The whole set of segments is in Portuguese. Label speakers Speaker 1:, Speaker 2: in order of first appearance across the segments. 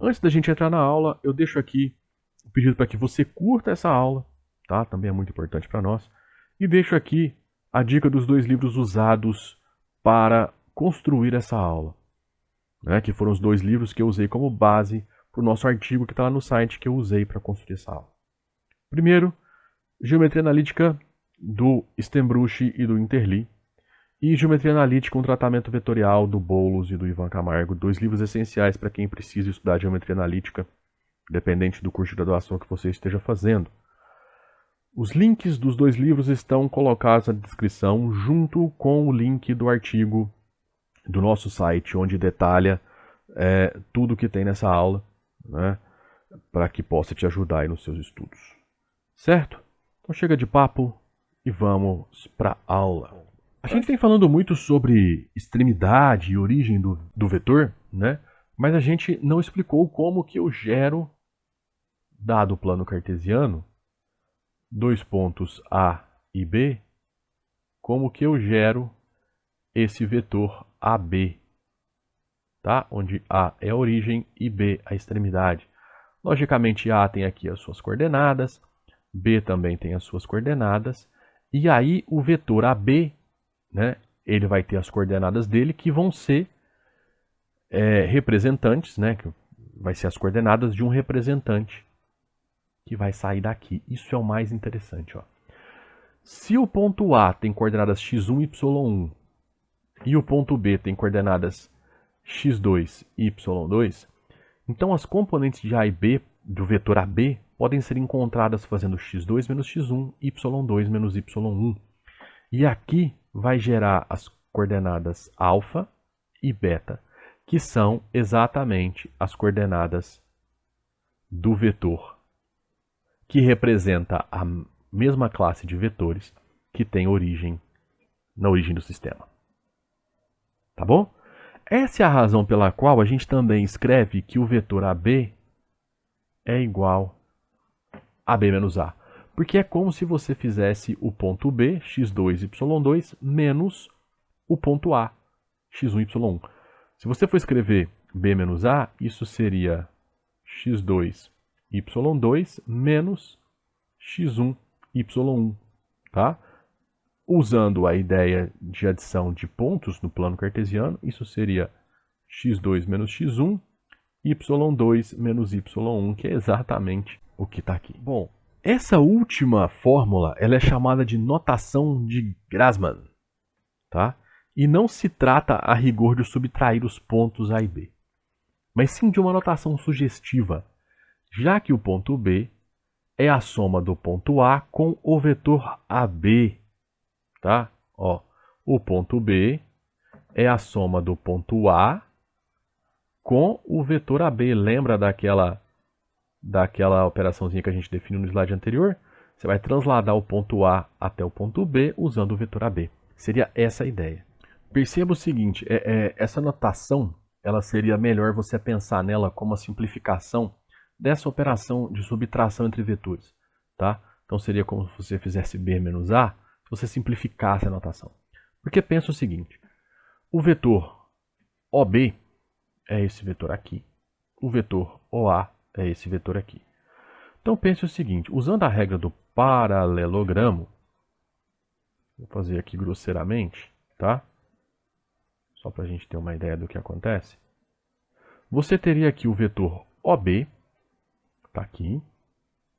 Speaker 1: Antes da gente entrar na aula, eu deixo aqui o pedido para que você curta essa aula, tá? Também é muito importante para nós. E deixo aqui a dica dos 2 livros usados para construir essa aula, né? Que foram os 2 livros que eu usei como base para o nosso artigo que está lá no site que eu usei para construir essa aula. Primeiro, Geometria Analítica do Stembruch e do Interli. E Geometria Analítica, um tratamento vetorial do Boulos e do Ivan Camargo, 2 livros essenciais para quem precisa estudar Geometria Analítica, dependente do curso de graduação que você esteja fazendo. Os links dos 2 livros estão colocados na descrição, junto com o link do artigo do nosso site, onde detalha tudo que tem nessa aula, né, para que possa te ajudar aí nos seus estudos. Certo? Então chega de papo e vamos para a aula. A gente vem falando muito sobre extremidade e origem do vetor, né? Mas a gente não explicou como que eu gero, dado o plano cartesiano, 2 pontos A e B, como que eu gero esse vetor AB, tá? Onde A é a origem e B a extremidade. Logicamente, A tem aqui as suas coordenadas, B também tem as suas coordenadas, e aí o vetor AB, né, ele vai ter as coordenadas dele, que vão ser representantes, né, que vai ser as coordenadas de um representante que vai sair daqui. Isso é o mais interessante. Ó. Se o ponto A tem coordenadas x1 e y1, e o ponto B tem coordenadas x2 e y2, então as componentes de A e B do vetor AB podem ser encontradas fazendo x2 menos x1, y2 menos y1. E aqui vai gerar as coordenadas alfa e beta, que são exatamente as coordenadas do vetor, que representa a mesma classe de vetores que tem origem na origem do sistema. Tá bom? Essa é a razão pela qual a gente também escreve que o vetor AB é igual a B menos A. Porque é como se você fizesse o ponto B, x2, y2, menos o ponto A, x1, y1. Se você for escrever B menos A, isso seria x2, y2, menos x1, y1. Tá? Usando a ideia de adição de pontos no plano cartesiano, isso seria x2 menos x1, y2 menos y1, que é exatamente o que está aqui. Bom, essa última fórmula ela é chamada de notação de Grassmann, tá? E não se trata a rigor de subtrair os pontos A e B, mas sim de uma notação sugestiva, já que o ponto B é a soma do ponto A com o vetor AB, tá? Ó, o ponto B é a soma do ponto A com o vetor AB. Lembra daquela operaçãozinha que a gente definiu no slide anterior? Você vai transladar o ponto A até o ponto B usando o vetor AB. Seria essa a ideia. Perceba o seguinte, essa notação ela seria melhor você pensar nela como a simplificação dessa operação de subtração entre vetores. Tá? Então seria como se você fizesse B menos A, se você simplificasse a notação. Porque pensa o seguinte, o vetor OB é esse vetor aqui, o vetor OA é esse vetor aqui. Então pense o seguinte, usando a regra do paralelogramo, vou fazer aqui grosseiramente, tá? Só para a gente ter uma ideia do que acontece. Você teria aqui o vetor OB, tá aqui,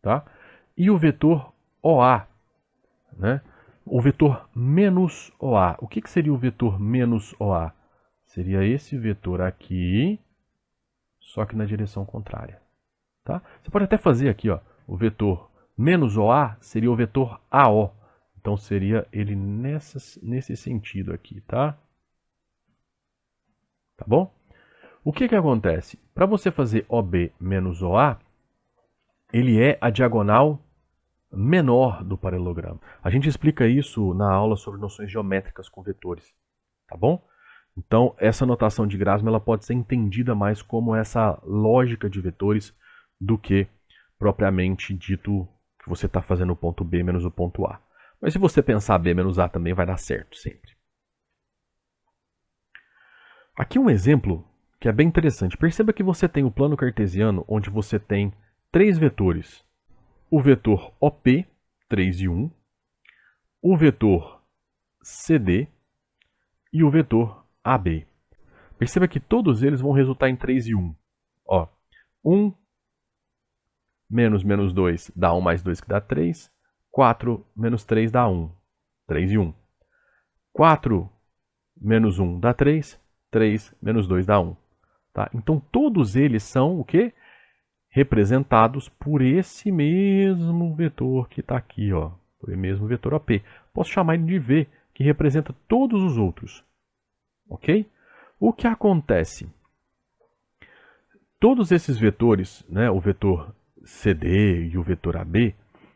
Speaker 1: tá? E o vetor OA, né? O vetor menos OA. O que seria o vetor menos OA? Seria esse vetor aqui, só que na direção contrária. Tá? Você pode até fazer aqui, ó, o vetor menos OA seria o vetor AO. Então seria ele nesse sentido aqui, tá? Tá bom? O que acontece? Para você fazer OB menos OA, ele é a diagonal menor do paralelogramo. A gente explica isso na aula sobre noções geométricas com vetores. Tá bom? Então, essa notação de Grassmann ela pode ser entendida mais como essa lógica de vetores do que propriamente dito que você está fazendo o ponto B menos o ponto A. Mas se você pensar B menos A também vai dar certo sempre. Aqui um exemplo que é bem interessante. Perceba que você tem o plano cartesiano, onde você tem 3 vetores. O vetor OP, 3 e 1, o vetor CD e o vetor AB. Perceba que todos eles vão resultar em 3 e 1. Ó, 1 menos menos 2 dá 1 mais 2 que dá 3. 4 menos 3 dá 1. 3 e 1. 4 menos 1 dá 3. 3 menos 2 dá 1. Tá? Então todos eles são o quê? Representados por esse mesmo vetor que está aqui, ó, por esse mesmo vetor OP. Posso chamar ele de V, que representa todos os outros. Ok? O que acontece? Todos esses vetores, né, o vetor CD e o vetor AB,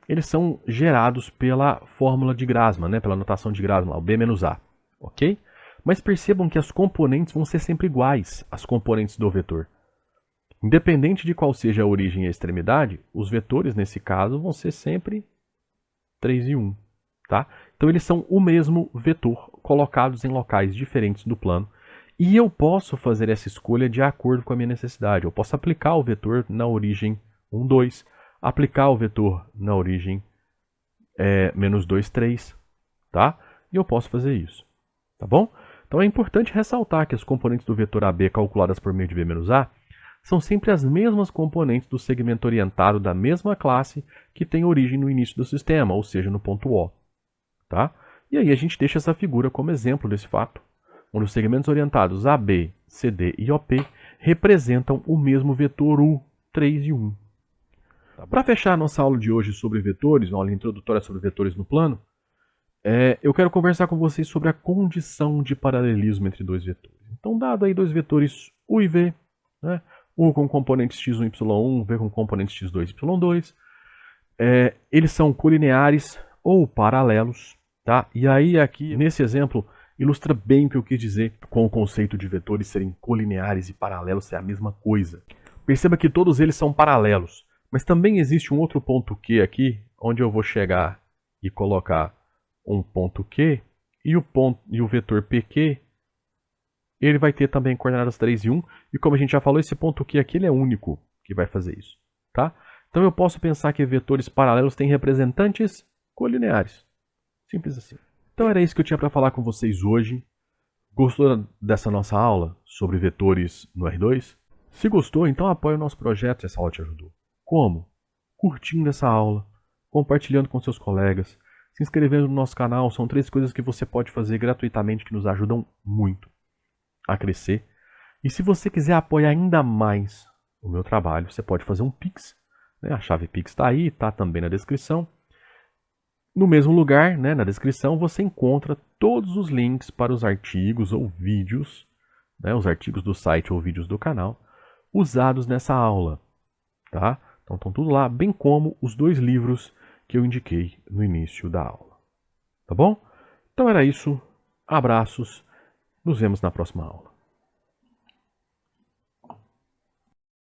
Speaker 1: eles são gerados pela fórmula de Grassmann, né, pela notação de Grassmann, o B menos A. Ok? Mas percebam que as componentes vão ser sempre iguais, as componentes do vetor. Independente de qual seja a origem e a extremidade, os vetores, nesse caso, vão ser sempre 3 e 1. Tá? Então eles são o mesmo vetor, colocados em locais diferentes do plano. E eu posso fazer essa escolha de acordo com a minha necessidade. Eu posso aplicar o vetor na origem 1, 2, aplicar o vetor na origem menos 2, 3. Tá? E eu posso fazer isso. Tá bom? Então é importante ressaltar que as componentes do vetor AB calculadas por meio de B menos A são sempre as mesmas componentes do segmento orientado da mesma classe que tem origem no início do sistema, ou seja, no ponto O. Tá? E aí a gente deixa essa figura como exemplo desse fato, onde os segmentos orientados AB, CD e OP representam o mesmo vetor U, 3 e 1. Tá? Para fechar a nossa aula de hoje sobre vetores, uma aula introdutória sobre vetores no plano, eu quero conversar com vocês sobre a condição de paralelismo entre dois vetores. Então, dado aí dois vetores U e V, né, U com componentes x1 e y1, V com componentes x2 e y2, eles são colineares ou paralelos. Tá? E aí, aqui, nesse exemplo, ilustra bem o que eu quis dizer com o conceito de vetores serem colineares e paralelos ser a mesma coisa. Perceba que todos eles são paralelos, mas também existe um outro ponto Q aqui, onde eu vou chegar e colocar um ponto Q, e o vetor PQ, ele vai ter também coordenadas 3 e 1, e como a gente já falou, esse ponto Q aqui ele é único que vai fazer isso. Tá? Então eu posso pensar que vetores paralelos têm representantes colineares. Simples assim. Então era isso que eu tinha para falar com vocês hoje. Gostou dessa nossa aula sobre vetores no R2? Se gostou, então apoie o nosso projeto se essa aula te ajudou. Como? Curtindo essa aula, compartilhando com seus colegas, se inscrevendo no nosso canal. São 3 coisas que você pode fazer gratuitamente que nos ajudam muito a crescer. E se você quiser apoiar ainda mais o meu trabalho, você pode fazer um Pix. Né? A chave Pix está aí, está também na descrição. No mesmo lugar, né, na descrição, você encontra todos os links para os artigos ou vídeos, né, os artigos do site ou vídeos do canal, usados nessa aula. Tá? Então estão tudo lá, bem como os 2 livros que eu indiquei no início da aula. Tá bom? Então era isso. Abraços. Nos vemos na próxima aula.